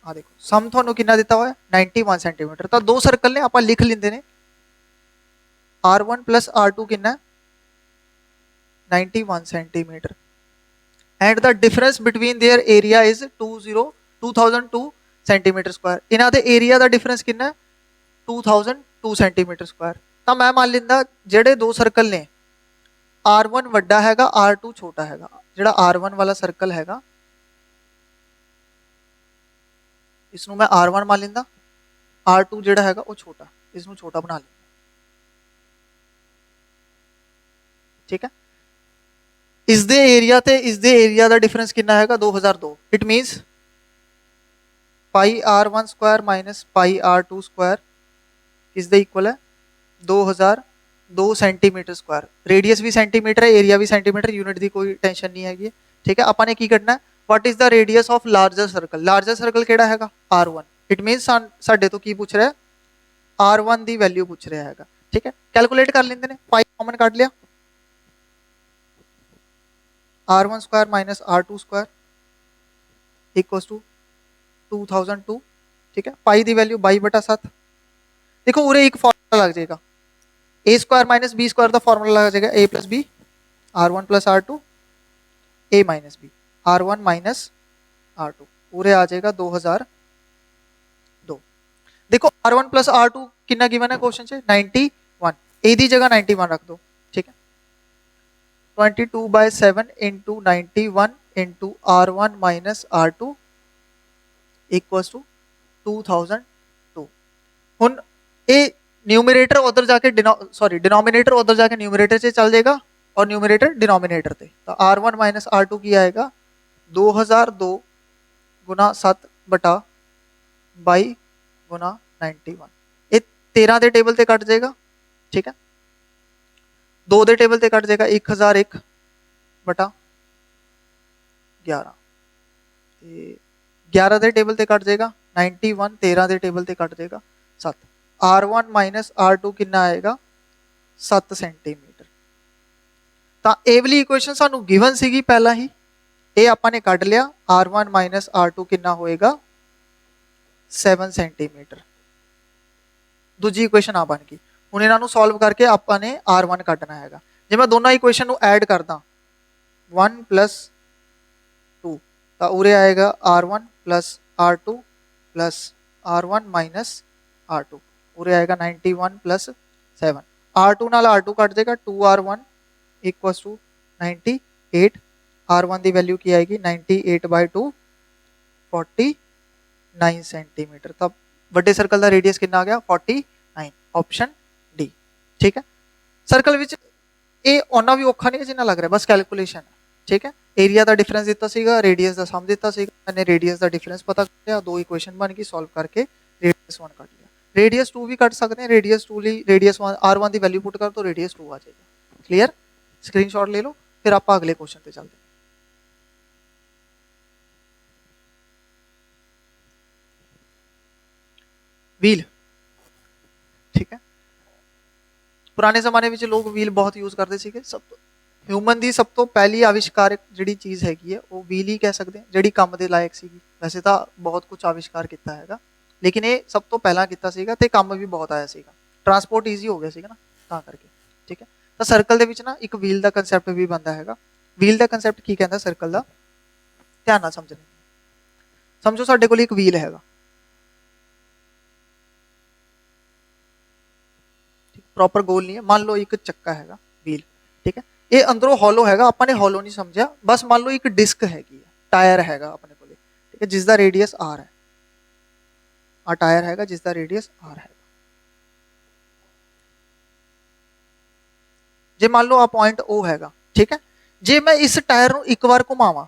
आ देखो सम थानू कितना दिता हुआ है 91 सेंटीमीटर, तो 2 सर्कल ने आप लिख लेंगे ने R1 + R2 कितना 91 centimetre and the difference between their area is 2002 centimetre square. इन्हां दे एरिया का डिफरेंस कितना 2002 सेंटीमीटर स्क्वायर। तो मैं मान लेंदा जेडे 2 सर्कल ने R1 वड्डा हैगा, R2 छोटा हैगा, जेड़ा R1 वाला सर्कल हैगा इसनू मैं R1 मान लेंदा, R2 जेड़ा हैगा वो छोटा, इसनू छोटा बना लेंदा। ठीक है, इस दे एरिया ते इस दे एरिया का डिफरेंस कितना हैगा 2002। इट मीन्स πr1² - πr2² इस दे इक्वल है 2002 सेंटीमीटर स्क्वायर। रेडियस भी सेंटीमीटर है, एरिया भी सेंटीमीटर, यूनिट की कोई टेंशन नहीं हैगी। ठीक है, आपने की करना है, what is the radius of larger circle. Larger circle केड़ा हैगा R1। इट मीन्स साडे तो की पूछ रहा है R1 की वैल्यू पूछ रहा हैगा। ठीक है, कैलकुलेट कर लेंगे ने, पाई कॉमन काट लिया, R1² - R2² = 2002। ठीक है, पाई की वैल्यू 22/7। देखो उरे एक फॉर्मूला लग जाएगा, a² - b² का फॉर्मूला लग जाएगा, a + b R1 + R2 a - b R1 - R2 पूरे आ जाएगा 2002। देखो R1 + R2 कितना गिवन है क्वेश्चन से 91, a की जगह 91 रख दो। ठीक है, 22/7 × 91 × R1 - R2 = 2002। हुन ए न्यूमरेटर उधर जाके डिनोमिनेटर उधर जाके न्यूमरेटर से चल जाएगा और न्यूमरेटर डिनोमिनेटर पे, तो R1 - R2 की आएगा 2002 × 7/22 × 91। ये 13 के टेबल से कट जाएगा। ठीक है, 2 के टेबल से कट जाएगा 1001/11, 11 के टेबल से कट जाएगा 91, 13 के टेबल से कट जाएगा 7। R1 - R2 कितना आएगा 7 सेंटीमीटर। तो ए वाली इक्वेशन सानू गिवन सीगी पहला ही, ये आपने कट लिया, R1 - R2 कितना होएगा 7 सेंटीमीटर। दूजी इक्वेशन आ बन गई। हुण इन्हां सॉल्व करके आपने R1 कटना है। जे मैं दोनों इक्वेशन नू ऐड करदा 1 + 2 तो उरे आएगा R1 + R2 + R1 - R2 उरे आएगा 91 + 7। R2 नाल R2 कट जाएगा, 2R1 = 98। R1 की वैल्यू की आएगी 98/2 49 सेंटीमीटर। तब बड़े सर्कल का रेडियस कितना आ गया 49, ऑप्शन डी। ठीक है, सर्कल विच ये ओना भी औखा नहीं है जिन्ना लग रहा है, बस कैलकुलेशन है। ठीक है, एरिया का डिफरेंस दिता सीगा, रेडियस का सम दिता सीगा, मैंने रेडियस का डिफरेंस पता कर लिया, 2 इक्वेशन बन गई, सॉल्व करके रेडियस 1 कट लिया। रेडियस 2 भी कट सकते हैं, रेडियस 2 ली रेडियस 1 R1 की वैल्यू पुट कर तो रेडियस 2 आ जाएगा। क्लियर, स्क्रीनशॉट ले लो, फिर आप अगले क्वेश्चन पे चलते हैं। ਵੀਲ, ਠੀਕ ਹੈ। ਪੁਰਾਣੇ ਜ਼ਮਾਨੇ ਵਿੱਚ ਲੋਕ ਵੀਲ ਬਹੁਤ ਯੂਜ਼ ਕਰਦੇ ਸੀਗੇ। ਸਭ ਤੋਂ ਹਿਊਮਨ ਦੀ ਸਭ ਤੋਂ ਪਹਿਲੀ ਆਵਿਸ਼ਕਾਰ ਜਿਹੜੀ ਚੀਜ਼ ਹੈਗੀ ਹੈ ਉਹ ਵੀਲ ਹੀ ਕਹਿ ਸਕਦੇ ਹਾਂ, ਜਿਹੜੀ ਕੰਮ ਦੇ ਲਾਇਕ ਸੀਗੀ। ਵੈਸੇ ਤਾਂ ਬਹੁਤ ਕੁਝ ਆਵਿਸ਼ਕਾਰ ਕੀਤਾ ਹੈਗਾ, ਲੇਕਿਨ ਇਹ ਸਭ ਤੋਂ ਪਹਿਲਾਂ ਕੀਤਾ ਸੀਗਾ ਤੇ ਕੰਮ ਵੀ ਬਹੁਤ ਆਇਆ ਸੀਗਾ। ਟਰਾਂਸਪੋਰਟ ਈਜ਼ੀ ਹੋ ਗਿਆ ਸੀਗਾ ਨਾ, ਤਾਂ ਕਰਕੇ, ਠੀਕ ਹੈ। ਤਾਂ ਸਰਕਲ ਦੇ ਵਿੱਚ ਨਾ ਇੱਕ ਵੀਲ ਦਾ ਕੰਸੈਪਟ ਵੀ ਬਣਦਾ ਹੈਗਾ। ਵੀਲ ਦਾ ਕੰਸੈਪਟ ਕੀ ਕਹਿੰਦਾ ਸਰਕਲ ਦਾ, ਧਿਆਨ ਨਾਲ ਸਮਝਣਾ। ਸਮਝੋ ਸਾਡੇ ਕੋਲ ਇੱਕ ਵੀਲ ਹੈਗਾ, ਪ੍ਰੋਪਰ ਗੋਲ ਨਹੀਂ ਹੈ। ਮੰਨ ਲਓ ਇੱਕ ਚੱਕਾ ਹੈਗਾ ਵੀਲ, ਠੀਕ ਹੈ। ਇਹ ਅੰਦਰੋਂ ਹੌਲੋ ਹੈਗਾ, ਆਪਾਂ ਨੇ ਹੌਲੋ ਨਹੀਂ ਸਮਝਿਆ। ਬਸ ਮੰਨ ਲਓ ਇੱਕ ਡਿਸਕ ਹੈਗੀ ਹੈ, ਟਾਇਰ ਹੈਗਾ ਆਪਣੇ ਕੋਲੇ, ਠੀਕ ਹੈ, ਜਿਸ ਦਾ ਰੇਡੀਅਸ ਆਰ ਹੈ। ਆ ਟਾਇਰ ਹੈਗਾ ਜਿਸ ਦਾ ਰੇਡੀਅਸ ਆਰ ਹੈ। ਜੇ ਮੰਨ ਲਓ ਆ ਪੁਆਇੰਟ O ਹੈਗਾ, ਠੀਕ ਹੈ। ਜੇ ਮੈਂ ਇਸ ਟਾਇਰ ਨੂੰ ਇੱਕ ਵਾਰ ਘੁਮਾਵਾਂ,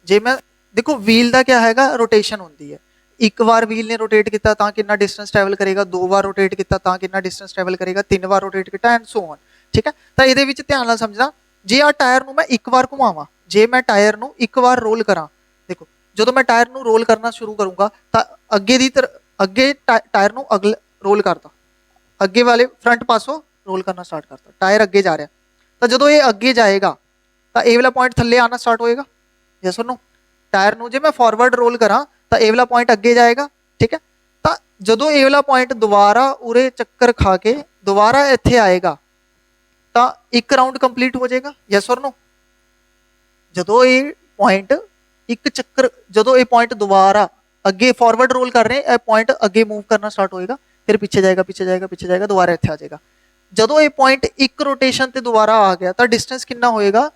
ਜੇ ਮੈਂ ਦੇਖੋ ਵੀਲ ਦਾ ਕਿਆ ਹੈਗਾ, ਰੋਟੇਸ਼ਨ ਹੁੰਦੀ ਹੈ। ਇੱਕ ਵਾਰ ਵੀਲ ਨੇ ਰੋਟੇਟ ਕੀਤਾ ਤਾਂ ਕਿੰਨਾ ਡਿਸਟੈਂਸ ਟਰੈਵਲ ਕਰੇਗਾ, ਦੋ ਵਾਰ ਰੋਟੇਟ ਕੀਤਾ ਤਾਂ ਕਿੰਨਾ ਡਿਸਟੈਂਸ ਟਰੈਵਲ ਕਰੇਗਾ, ਤਿੰਨ ਵਾਰ ਰੋਟੇਟ ਕੀਤਾ ਐਂਡ ਸੋ ਔਨ, ਠੀਕ ਹੈ। ਤਾਂ ਇਹਦੇ ਵਿੱਚ ਧਿਆਨ ਨਾਲ ਸਮਝਣਾ, ਜੇ ਆ ਟਾਇਰ ਨੂੰ ਮੈਂ ਇੱਕ ਵਾਰ ਘੁਮਾਵਾਂ, ਜੇ ਮੈਂ ਟਾਇਰ ਨੂੰ ਇੱਕ ਵਾਰ ਰੋਲ ਕਰਾਂ, ਦੇਖੋ ਜਦੋਂ ਮੈਂ ਟਾਇਰ ਨੂੰ ਰੋਲ ਕਰਨਾ ਸ਼ੁਰੂ ਕਰੂੰਗਾ ਤਾਂ ਅੱਗੇ ਟਾਇਰ ਨੂੰ ਰੋਲ ਕਰਦਾ, ਅੱਗੇ ਵਾਲੇ ਫਰੰਟ ਪਾਸੋਂ ਰੋਲ ਕਰਨਾ ਸਟਾਰਟ ਕਰਤਾ, ਟਾਇਰ ਅੱਗੇ ਜਾ ਰਿਹਾ। ਤਾਂ ਜਦੋਂ ਇਹ ਅੱਗੇ ਜਾਏਗਾ ਤਾਂ ਇਹ ਵਾਲਾ ਪੁਆਇੰਟ ਥੱਲੇ ਆਉਣਾ ਸਟਾਰਟ ਹੋਏਗਾ, ਯੈਸ ਔਰ ਨੋ। ਟਾਇਰ ਨੂੰ ਜੇ ਮੈਂ ਫਾਰਵਰਡ ਰੋਲ ਕਰਾਂ ਤਾਂ ਇਹ ਵਾਲਾ ਪੁਆਇੰਟ ਅੱਗੇ ਜਾਏਗਾ, ਠੀਕ ਹੈ। ਤਾਂ ਜਦੋਂ ਇਹ ਵਾਲਾ ਪੁਆਇੰਟ ਦੁਬਾਰਾ ਉਰੇ ਚੱਕਰ ਖਾ ਕੇ ਦੁਬਾਰਾ ਇੱਥੇ ਆਏਗਾ ਤਾਂ ਇੱਕ ਰਾਊਂਡ ਕੰਪਲੀਟ ਹੋ ਜਾਏਗਾ, ਯੈਸ ਔਰ ਨੋ। ਜਦੋਂ ਇਹ ਪੁਆਇੰਟ ਇੱਕ ਚੱਕਰ, ਜਦੋਂ ਇਹ ਪੁਆਇੰਟ ਦੁਬਾਰਾ ਅੱਗੇ ਫਾਰਵਰਡ ਰੋਲ ਕਰ ਰਹੇ, ਇਹ ਪੁਆਇੰਟ ਅੱਗੇ मूव ਕਰਨਾ ਸਟਾਰਟ ਹੋਏਗਾ, ਫਿਰ ਪਿੱਛੇ ਜਾਏਗਾ, ਪਿੱਛੇ ਜਾਏਗਾ, ਪਿੱਛੇ ਜਾਏਗਾ, ਦੁਬਾਰਾ ਇੱਥੇ ਆ ਜਾਏਗਾ। ਜਦੋਂ ਇਹ ਪੁਆਇੰਟ ਇੱਕ ਰੋਟੇਸ਼ਨ ਤੇ ਦੁਬਾਰਾ ਆ ਗਿਆ ਤਾਂ ਡਿਸਟੈਂਸ ਕਿੰਨਾ ਹੋਏਗਾ,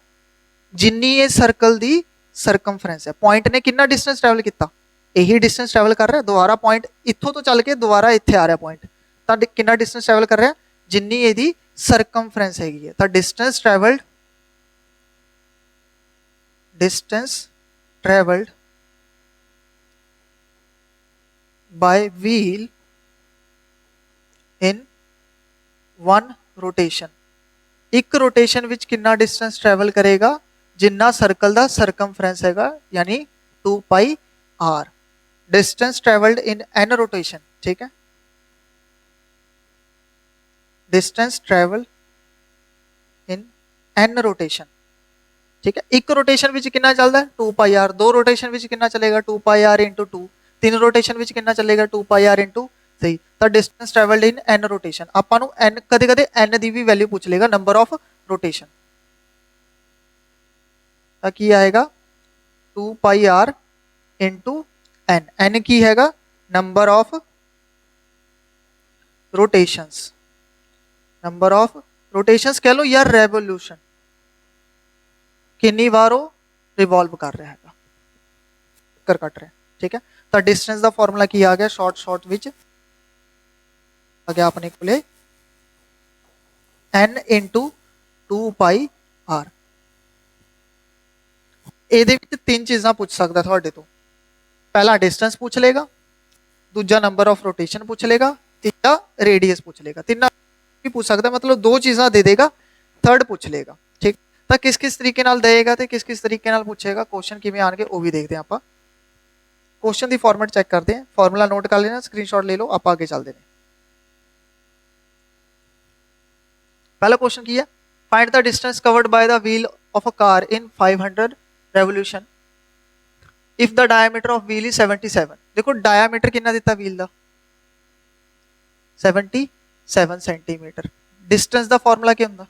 ਜਿੰਨੀ ਇਹ ਸਰਕਲ ਦੀ ਸਰਕਮਫਰੈਂਸ ਹੈ। ਪੁਆਇੰਟ ਨੇ ਕਿੰਨਾ ਡਿਸਟੈਂਸ ਟਰੈਵਲ ਕੀਤਾ, ਇਹੀ ਡਿਸਟੈਂਸ ਟਰੈਵਲ ਕਰ ਰਿਹਾ। ਦੁਬਾਰਾ ਪੁਆਇੰਟ ਇੱਥੋਂ ਤੋਂ ਚੱਲ ਕੇ ਦੁਬਾਰਾ ਇੱਥੇ ਆ ਰਿਹਾ ਪੁਆਇੰਟ, ਤਾਂ ਕਿੰਨਾ ਡਿਸਟੈਂਸ ਟਰੈਵਲ ਕਰ ਰਿਹਾ, ਜਿੰਨੀ ਇਹਦੀ ਸਰਕਮਫਰੈਂਸ ਹੈਗੀ ਹੈ। ਤਾਂ distance travelled by wheel in one rotation, ਇੱਕ ਰੋਟੇਸ਼ਨ ਵਿੱਚ ਕਿੰਨਾ ਡਿਸਟੈਂਸ ਟਰੈਵਲ ਕਰੇਗਾ, ਜਿੰਨਾ ਸਰਕਲ ਦਾ ਸਰਕਮਫਰੈਂਸ ਹੈਗਾ, ਯਾਨੀ 2 pi r। Distance travelled in n rotation, ठीक है, distance travel in n rotation, ठीक है। एक रोटेशन विच कितना चलता है 2 पाई r, दो रोटेशन विच कितना चलेगा 2 पाई r इंटू 2, तीन रोटेशन विच कितना चलेगा 2 पाई r इंटू 3। तो distance travelled in n rotation, आपां नूं n कदे कदे n दी भी वैल्यू पूछ लेगा, नंबर ऑफ रोटेशन। तो की आएगा 2 पाई r इंटू n, n की हैगा number of rotations, number of rotations कह लो या रेवोल्यूशन, कितनी बार वो रिवॉल्व कर रहा है, कर कट रहा है, ठीक है। तो डिस्टेंस का फॉर्मूला की आ गया, शॉर्ट विच आ गया अपने को n इंटू 2 पाई r। ਇਹਦੇ ਵਿੱਚ तीन चीज़ां पूछ सकता ਤੁਹਾਡੇ ਤੋਂ, पहला डिस्टेंस पूछ लेगा, दूजा नंबर ऑफ रोटेशन पूछ लेगा, तीजा रेडियस पूछ लेगा। तीन भी पूछ सकता, मतलब दो चीज़ां दे देगा, थर्ड पूछ लेगा, ठीक। तो किस किस तरीके नाल देगा तो किस किस तरीके नाल पूछेगा, क्वेश्चन किवें आएंगे वो भी देखते हैं आप। क्वेश्चन की फॉर्मेट चेक करते हैं, फॉर्मूला नोट कर लेना, स्क्रीनशॉट ले लो, आप आगे चलते हैं। पहला क्वेश्चन की है, find the distance covered by the wheel of a car in 500 revolution if the diameter of wheel is 77। देखो डायमीटर कितना दिता व्हील दा 77 सेंटीमीटर। डिस्टेंस दा फॉर्मूला क्या हुंदा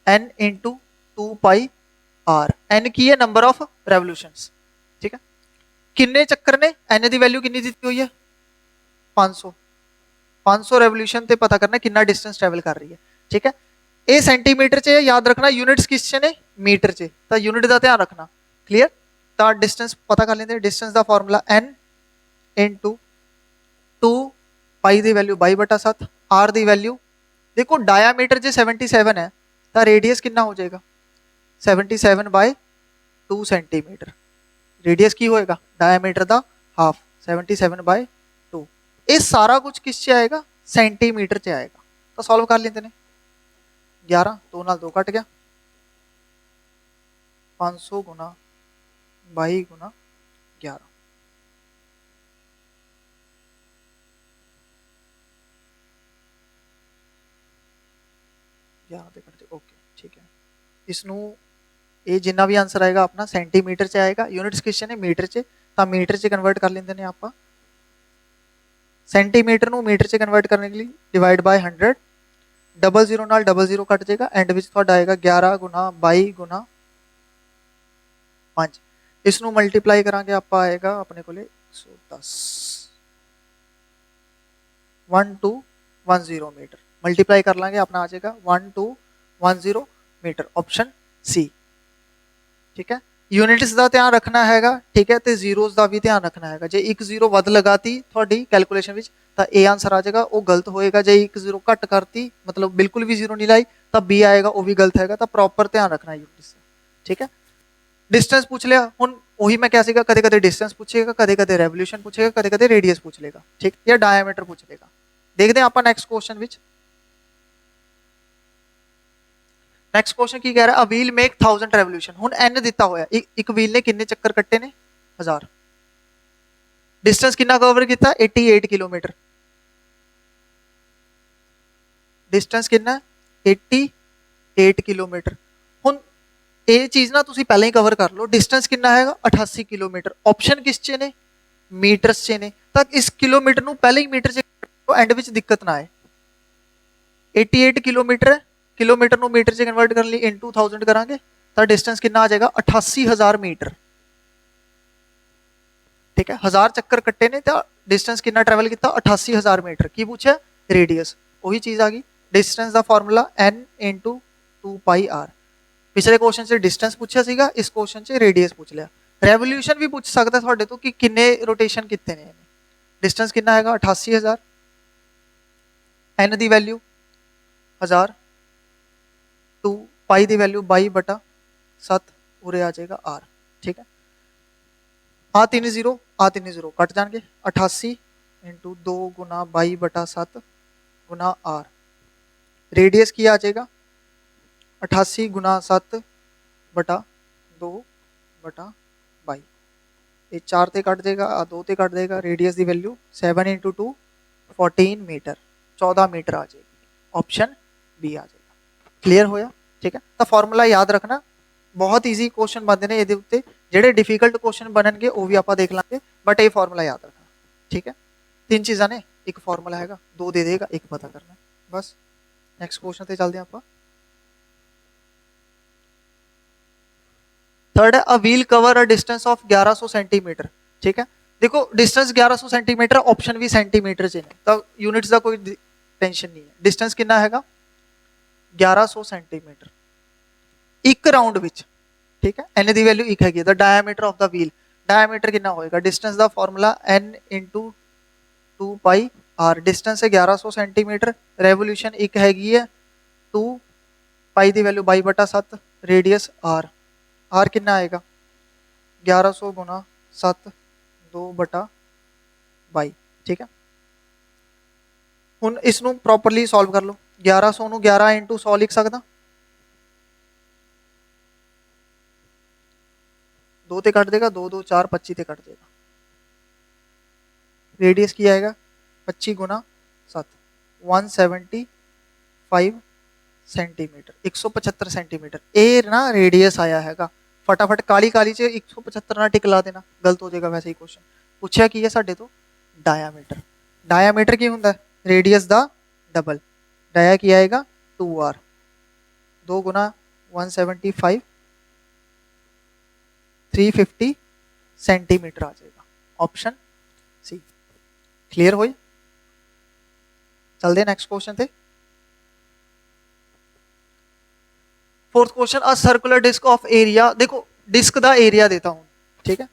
n इंटू 2 पाई r, n की है नंबर ऑफ रेवोल्यूशंस, ठीक है। किन्ने चक्कर ने, n की वैल्यू कितनी दी हुई है 500, 500 रेवोल्यूशन ते पता करना कितना डिस्टेंस ट्रैवल कर रही है, ठीक है। ये सेंटीमीटर च याद रखना, यूनिट्स किस च ने मीटर च, तो यूनिट का ध्यान रखना, क्लीयर। तो डिस्टेंस पता कर लेंगे, डिस्टेंस का फॉर्मूला n इंटू 2 पाई की वैल्यू 22/7, r की वैल्यू देखो डायामीटर च 77 है तो रेडियस कितना हो जाएगा 77/2 सेंटीमीटर। रेडियस की होएगा डायामीटर का हाफ 77/2। ये सारा कुछ किस च आएगा सेंटीमीटर च आएगा। तो सॉल्व कर लेते हैं, 11 2 नाल 2 कट गया, 500 गुना 22 गुना 11, 11 ਤੇ ਕੱਟ ਦਿਓ ਓਕੇ ਠੀਕ ਹੈ ਇਸ ਨੂੰ ਇਹ ਜਿੰਨਾ ਵੀ ਆਂਸਰ ਆਏਗਾ ਆਪਣਾ ਸੈਂਟੀਮੀਟਰ 'ਚ ਆਏਗਾ ਯੂਨਿਟਸ ਕਿਸ 'ਚ ਨੇ ਮੀਟਰ 'ਚ ਤਾਂ ਮੀਟਰ 'ਚ ਕਨਵਰਟ ਕਰ ਲੈਂਦੇ ਨੇ ਆਪਾਂ ਸੈਂਟੀਮੀਟਰ ਨੂੰ ਮੀਟਰ 'ਚ ਕਨਵਰਟ ਕਰਨ ਲਈ ਡਿਵਾਈਡ ਬਾय 100 ਡਬਲ ਜ਼ੀਰੋ ਨਾਲ ਡਬਲ ਜ਼ੀਰੋ ਕੱਟ ਜਾਏਗਾ ਐਂਡ ਵਿੱਚ ਤੁਹਾਡਾ ਆਏਗਾ 11 ਗੁਣਾ 22 ਗੁਣਾ 5 ਇਸ ਨੂੰ ਮਲਟੀਪਲਾਈ ਕਰਾਂਗੇ ਆਪਾਂ ਆਏਗਾ ਆਪਣੇ ਕੋਲੇ 110 1210 मीटर मल्टीप्लाई कर लांगे अपना आ जाएगा 1210 मीटर ऑप्शन सी ठीक है यूनिट्स ਦਾ ਧਿਆਨ ਰੱਖਣਾ ਹੈਗਾ ਠੀਕ ਹੈ ਤੇ ਜ਼ੀਰੋਜ਼ ਦਾ ਵੀ ਧਿਆਨ ਰੱਖਣਾ ਹੈਗਾ ਜੇ ਇੱਕ ਜ਼ੀਰੋ ਵੱਧ ਲਗਾਤੀ ਤੁਹਾਡੀ ਕੈਲਕੂਲੇਸ਼ਨ ਵਿੱਚ ਤਾਂ ਇਹ ਆਨਸਰ ਆ ਜਾਏਗਾ ਉਹ ਗਲਤ ਹੋਏਗਾ ਜੇ ਇੱਕ ਜ਼ੀਰੋ ਘੱਟ ਕਰਤੀ ਮਤਲਬ ਬਿਲਕੁਲ ਵੀ ਜ਼ੀਰੋ ਨਹੀਂ ਲਾਈ ਤਾਂ ਬੀ ਆਏਗਾ ਉਹ ਵੀ ਗਲਤ ਹੈਗਾ ਤਾਂ ਪ੍ਰੋਪਰ ਧਿਆਨ ਰੱਖਣਾ ਯੂਨਿਟਸ ਠੀਕ ਹੈ डिस्टेंस पूछ लिया हुन वही मैं क्या सीखा कदे कदे डिस्टेंस पूछेगा कदे कदे रेवोल्यूशन पूछेगा कदे कदे रेडियस पूछ लेगा ठीक या डायमीटर पूछ लेगा देखते हैं ਆਪਾਂ next question which next question की कह रहा है अ व्हील मेक 1000 रेवोल्यूशन हुन n ਦਿੱਤਾ ਹੋਇਆ ਇੱਕ व्हील ने कितने चक्कर ਕੱਟੇ ਨੇ 1000 डिस्टेंस कितना कवर ਕੀਤਾ 88 किलोमीटर डिस्टेंस कितना 88 किलोमीटर हुन ਇਹ ਚੀਜ਼ ਨਾ ਤੁਸੀਂ ਪਹਿਲਾਂ ਹੀ ਕਵਰ ਕਰ ਲਓ ਡਿਸਟੈਂਸ ਕਿੰਨਾ ਹੈਗਾ 88 ਕਿਲੋਮੀਟਰ ਆਪਸ਼ਨ ਕਿਸ 'ਚ ਨੇ ਮੀਟਰਸ 'ਚ ਨੇ ਤਾਂ ਇਸ ਕਿਲੋਮੀਟਰ ਨੂੰ ਪਹਿਲਾਂ ਹੀ ਮੀਟਰ 'ਚ ਐਂਡ ਵਿੱਚ ਦਿੱਕਤ ਨਾ ਆਏ 88 ਕਿਲੋਮੀਟਰ ਕਿਲੋਮੀਟਰ ਨੂੰ ਮੀਟਰ 'ਚ ਕਨਵਰਟ ਕਰਨ ਲਈ ਇਨਟੂ 1000 ਕਰਾਂਗੇ ਤਾਂ ਡਿਸਟੈਂਸ ਕਿੰਨਾ ਆ ਜਾਏਗਾ 88000 ਮੀਟਰ ਠੀਕ ਹੈ 1000 ਚੱਕਰ ਕੱਟੇ ਨੇ ਤਾਂ ਡਿਸਟੈਂਸ ਕਿੰਨਾ ਟਰੈਵਲ ਕੀਤਾ 88000 ਮੀਟਰ ਕੀ ਪੁੱਛਿਆ ਰੇਡੀਅਸ ਉਹੀ ਚੀਜ਼ ਆ ਗਈ ਡਿਸਟੈਂਸ ਦਾ ਫਾਰਮੂਲਾ n * 2πr पिछले क्वेश्चन से डिस्टेंस पूछा सीगा इस क्वेश्चन से रेडियस पूछ लिया रेवोल्यूशन भी पूछ सकता है ਤੁਹਾਡੇ ਤੋਂ ਕਿ ਕਿੰਨੇ ਰੋਟੇਸ਼ਨ ਕਿੰਨੇ ਨੇ डिस्टेंस कितना ਹੈਗਾ 88000 n ਦੀ ਵੈਲਿਊ 1000 2 ਪਾਈ ਦੀ ਵੈਲਿਊ 22/7 ਉਰੇ ਆ ਜਾਏਗਾ r ਠੀਕ ਹੈ ਆ 3 0 ਕੱਟ ਜਾਣਗੇ 88 * 2 * 22/7 * r रेडियस ਕੀ ਆ ਜਾਏਗਾ 88 गुना 7 बटा 2 बटा 22 ये 4 ਤੇ ਕੱਟ ਦੇਗਾ ਆ 2 ਤੇ ਕੱਟ ਦੇਗਾ ਰੇਡੀਅਸ ਦੀ ਵੈਲਿਊ 7 * 2 14 ਮੀਟਰ 14 ਮੀਟਰ ਆ ਜਾਏਗੀ ਆਪਸ਼ਨ ਬੀ ਆ ਜਾਏਗਾ ਕਲੀਅਰ ਹੋਇਆ ਠੀਕ ਹੈ ਤਾਂ ਫਾਰਮੂਲਾ ਯਾਦ ਰੱਖਣਾ ਬਹੁਤ ਈਜ਼ੀ ਕੁਐਸਚਨ ਬਣਦੇ ਨੇ ਇਹਦੇ ਉੱਤੇ ਜਿਹੜੇ ਡਿਫਿਕਲਟ ਕੁਐਸਚਨ ਬਣਨਗੇ ਉਹ ਵੀ ਆਪਾਂ ਦੇਖ ਲਾਂਗੇ ਬਟ ਇਹ ਫਾਰਮੂਲਾ ਯਾਦ ਰੱਖਣਾ ਠੀਕ ਹੈ ਤਿੰਨ ਚੀਜ਼ਾਂ ਨੇ ਇੱਕ ਫਾਰਮੂਲਾ ਹੈਗਾ ਦੋ ਦੇ ਦੇਗਾ ਇੱਕ ਪਤਾ ਕਰਨਾ ਬਸ ਨੈਕਸਟ ਕੁਐਸਚਨ ਤੇ ਚੱਲਦੇ ਆਪਾਂ थर्ड है a wheel cover a distance of 1100 centimetre ठीक है देखो डिस्टेंस 1100 सेंटीमीटर ऑप्शन भी सेंटीमीटर च ने तो यूनिट्स का कोई टेंशन नहीं है डिस्टेंस कितना हैगा 1100 सेंटीमीटर एक राउंड विच ठीक है n दी वैल्यू एक हैगी the diameter of the wheel diameter कितना होएगा डिस्टेंस दा फार्मूला n * 2πr डिस्टेंस है 1100 सेंटीमीटर रेवोल्यूशन एक हैगी है 2 पाई दी वैल्यू 22/7 रेडियस r आर कितना आएगा 1100 गुना 7 2/22 ठीक है ਹੁਣ ਇਸ ਨੂੰ ਪ੍ਰੋਪਰਲੀ ਸੋਲਵ ਕਰ ਲਓ 1100 ਨੂੰ 11 * 100 ਲਿਖ ਸਕਦਾ 2 ਤੇ ਕੱਟ ਦੇਗਾ 2 2 4 25 ਤੇ ਕੱਟ ਦੇਗਾ रेडियस ਕੀ ਆਏਗਾ 25 ਗੁਣਾ 7 175 सेंटीमीटर 175 सेंटीमीटर ਇਹ ਨਾ रेडियस ਆਇਆ ਹੈਗਾ फटाफट काली काली च 175 ना टिक ला देना गलत हो जाएगा वैसे ही क्वेश्चन पूछा की है साडे तो डायामीटर की हुंदा रेडियस दा डबल डाया की आएगा 2r 2 गुना 175 350 सेंटीमीटर आ जाएगा ऑप्शन सी क्लियर होई चलते नेक्स्ट क्वेश्चन थे fourth question a circular disc of area देखो डिस्क दा एरिया देता हूं ठीक है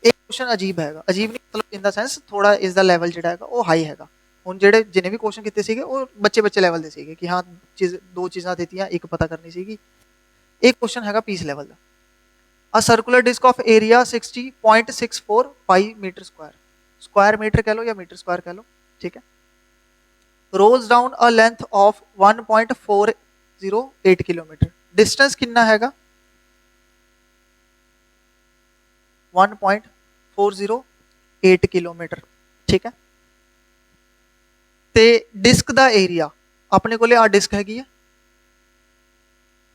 एक क्वेश्चन अजीब हैगा अजीब नहीं मतलब इन द सेंस थोड़ा इस दा लेवल जेड़ा हैगा वो हाई हैगा हुन जेड़े जिने भी क्वेश्चन कीते सीगे वो बच्चे लेवल दे सीगे कि हां चीज दो चीज़ां देतियां एक पता करनी सीगी एक क्वेश्चन हैगा पीस लेवल दा a circular disc of area 60.64 pi metre square metre कह लो या मीटर स्क्वायर कह लो ठीक है rolls down a length of 1.408 kilometre distance कितना हैगा 1.408 किलोमीटर ठीक है ते डिस्क दा एरिया अपने कोले आ डिस्क हैगी है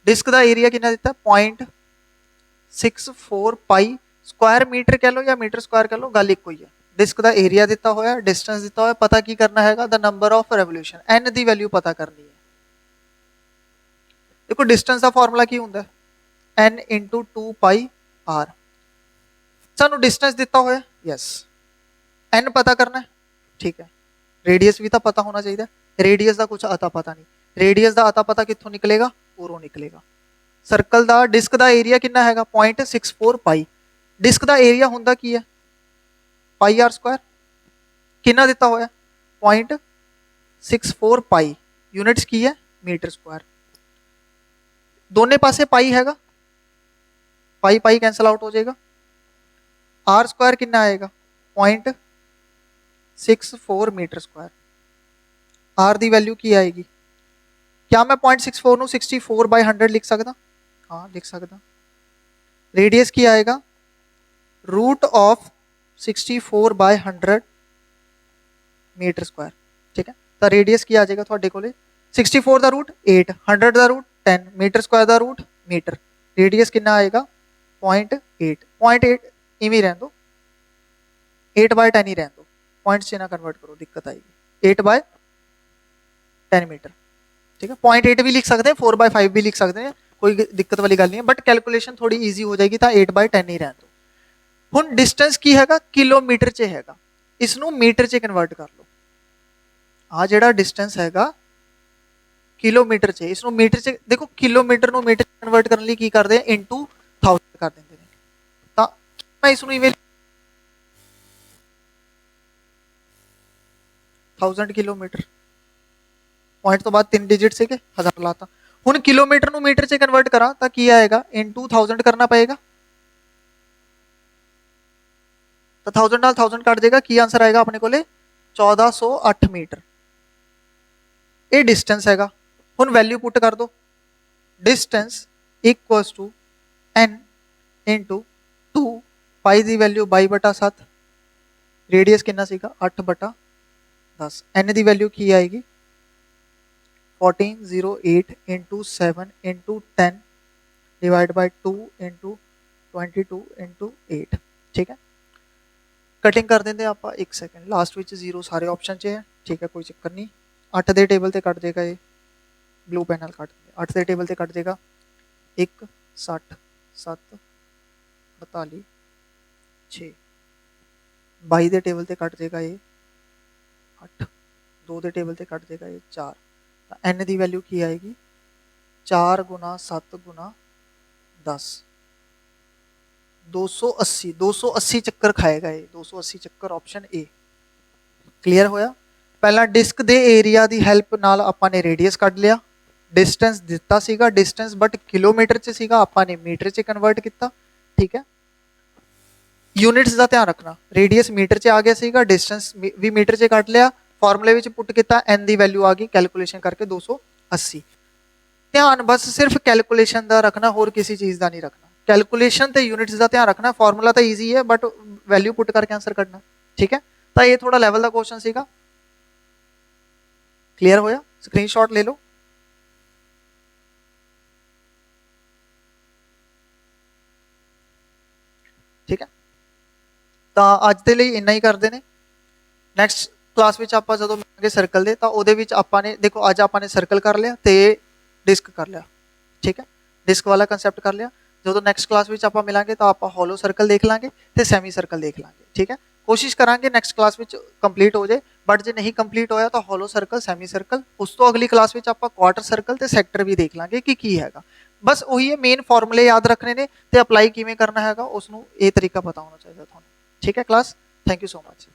डिस्क का एरिया कितना दिता 0.64 पाई स्क्वायर मीटर कह लो या मीटर स्क्वायर कह लो, गल एक ही है। डिस्क का एरिया दिता होया, डिस्टेंस दिता होया, पता की करना है the number of revolution, N की वैल्यू पता करनी है। देखो डिस्टेंस का फॉर्मूला की होंगे एन इंटू 2 पाई आर। सानू डिस्टेंस दिता होया, यस एन पता करना है, ठीक है। रेडियस भी तो पता होना चाहिए, रेडियस का कुछ आता पता नहीं, रेडियस का आता पता कितों निकलेगा, उरों निकलेगा। सर्कल का डिस्क का एरिया कितना है 0.64 पाई, डिस्क का एरिया होंदा की है पाई आर स्क्वायर, कितना दिता होया 0.64 पाई, यूनिट्स की है मीटर स्क्वायर। दोनों पासे पाई हैगा, पाई पाई कैंसल आउट हो जाएगा, आर स्क्वायर कितना आएगा 0.64 मीटर स्क्वायर। आर की वैल्यू की आएगी, क्या मैं 0.64 ਨੂੰ 64/100 लिख सकता, हाँ लिख सकता। रेडियस की आएगा रूट ऑफ 64/100 मीटर स्क्वायर, ठीक है। तो रेडियस की आ जाएगा थोड़े को 64 का रूट 8, 100 का रूट 10, मीटर स्क्वायर का रूट मीटर, रेडियस कितना आएगा 0.8, 0.8 इवें रहने दो, 8/10 ही रहने दो, पॉइंट्स से ना कन्वर्ट करो, दिक्कत आएगी। 8/10 मीटर, ठीक है। 0.8 भी लिख सकते हैं, 4/5 भी लिख सकते हैं, कोई दिक्कत वाली गल नहीं है, बट कैलकुलेशन थोड़ी ईजी हो जाएगी, तो 8/10 ही रहने दो। हुण डिस्टेंस की हैगा किलोमीटर च हैगा, इसनू मीटर च कन्वर्ट कर लो। आ जिहड़ा डिस्टेंस हैगा किलोमीटर च, इसनू मीटर च देखो, किलोमीटर नू मीटर कन्वर्ट करने लई की करदे इनटू 1000 कर देंगे। तो मैं इसनू इवें 1000 किलोमीटर, पॉइंट तो बाद 3 डिजिट से 1000 लाता। हुण किलोमीटर नू मीटर च कन्वर्ट करा तो की आएगा इनटू 1000 करना पएगा, तो 1000 नाल 1000 कट जाएगा, की आंसर आएगा अपने को 1408 मीटर। ये डिस्टेंस हैगा। हुण वैल्यू पुट कर दो, distance equals to N into 2 pi की वैल्यू 22/7, रेडियस कितना सीगा 8/10, एन की वैल्यू की आएगी 1408 into 7 into 10 divide by 2 into 22 into 8, ठीक है। कटिंग कर देंगे आप, एक सेकेंड, लास्ट में 0 सारे ऑप्शन च है, ठीक है, कोई चक्कर नहीं। 8 के टेबल से कट जाएगा, ये ब्लू पेन नाल कट देंगे, 8 के टेबल से कट जाएगा 1 60 7 48 6, 22 के टेबल से कट जाएगा ये 8, 2 के टेबल से कट जाएगा ये 4, एन की वैल्यू की आएगी 4 गुना 7 गुना 10, 280, 280 चक्कर खाएगा ये, 280 चक्कर, ऑप्शन ए। क्लीयर होया। पहला डिस्क दे एरिया की हैल्प नाल आपां ने रेडियस कढ लिया, डिस्टेंस दिता सीगा, डिस्टेंस बट किलोमीटर च सीगा, आपां ने मीटर च कन्वर्ट किया, ठीक है। यूनिट्स का ध्यान रखना, रेडियस मीटर च आ गया सीगा, डिस्टेंस भी मीटर च कट लिया, फॉर्मूले में पुट किया, एन की वैल्यू आ गई, कैलकुलेशन करके 280। ध्यान बस सिर्फ कैलकुलेशन का रखना, होर किसी चीज़ का नहीं रखना। कैलकुलेशन तो यूनिट्स का ध्यान रखना, फॉर्मूला तो ईजी है बट वैल्यू पुट करके आंसर करना, ठीक है। तो ये थोड़ा लैवल का क्वेश्चन सीगा। क्लियर होया, स्क्रीनशॉट ले लो। ठीक है, तो अज के लिए इन्ना ही करते हैं। नैक्सट क्लास में आप जो मिलेंगे सर्कल के, तो वो आपने ने देखो अज आपने सर्कल कर लिया तो डिस्क कर लिया, ठीक है, डिस्क वाला कंसैप्ट कर लिया। जो नैक्सट क्लास में आप मिलेंगे तो आप हॉलो सर्कल देख लाँगे तो सैमी सर्कल देख लाँगे, ठीक है। कोशिश करांगे नैक्सट क्लास में कंप्लीट हो जाए, बट जो नहीं कंप्लीट होया तो हॉलो सर्कल, सैमी सर्कल, उस तो अगली क्लास में आप क्वार्टर सर्कल तो सैक्टर भी देख लाँगे कि हैगा। बस वही है, मेन फॉर्मूले याद रखने ने तो अपलाई किवें करना है, उसनों ये तरीका पता होना चाहिए थानू, ठीक है। Class, thank you so much.